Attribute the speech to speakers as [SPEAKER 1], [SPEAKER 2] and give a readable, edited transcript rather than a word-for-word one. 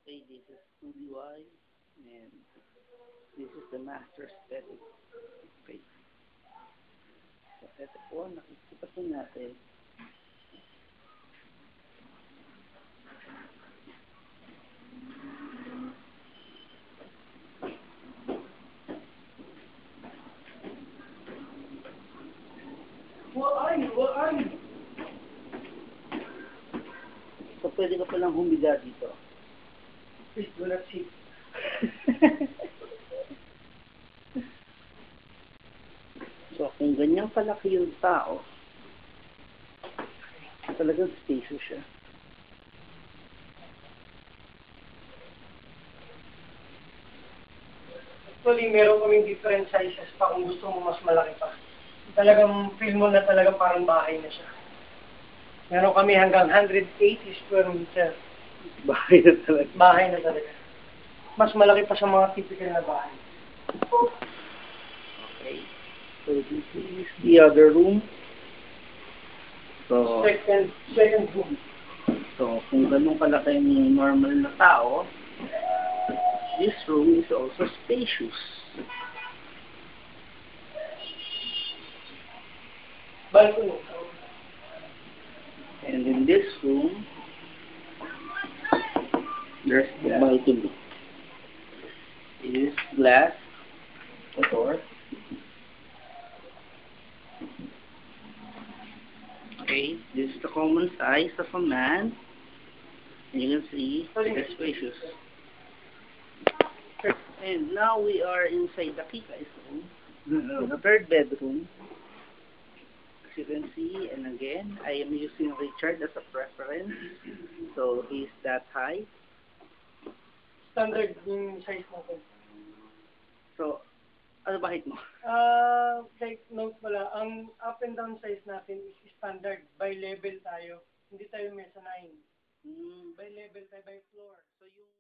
[SPEAKER 1] Okay, this is 2DY, and this is the master aesthetic. Okay. So, ito po, nakikita po natin.
[SPEAKER 2] Where are you? Where are you?
[SPEAKER 1] So, pwede ka palang humiga dito.
[SPEAKER 2] Please do not sit.
[SPEAKER 1] So, kung ganyan kalaki yung tao, talagang spacious siya.
[SPEAKER 2] Actually, meron kaming different sizes pa kung gusto mo mas malaki pa. Talagang feel mo na talaga parang bahay na siya. Meron kami hanggang 180 square meter.
[SPEAKER 1] Bahay na talaga.
[SPEAKER 2] Bahay na talaga. Mas malaki pa sa mga typical na bahay.
[SPEAKER 1] Okay. So, this is the other room. So,
[SPEAKER 2] Second room.
[SPEAKER 1] So, kung ganun kalaki yung normal na tao, this room is also spacious.
[SPEAKER 2] Balcony.
[SPEAKER 1] And in this room, there's the balcony. It is glass, the door. Okay, this is the common size of a man. And you can see it's spacious. And now we are inside the Kikai's room, the third bedroom. As you can see, and again, I am using Richard as a preference. So he's that high.
[SPEAKER 2] Standard yung size natin.
[SPEAKER 1] So, ano ba height mo?
[SPEAKER 2] Like note pala, ang up and down size natin is standard. By level tayo. Hindi tayo mezzanine. By level tayo, by floor.
[SPEAKER 1] So yung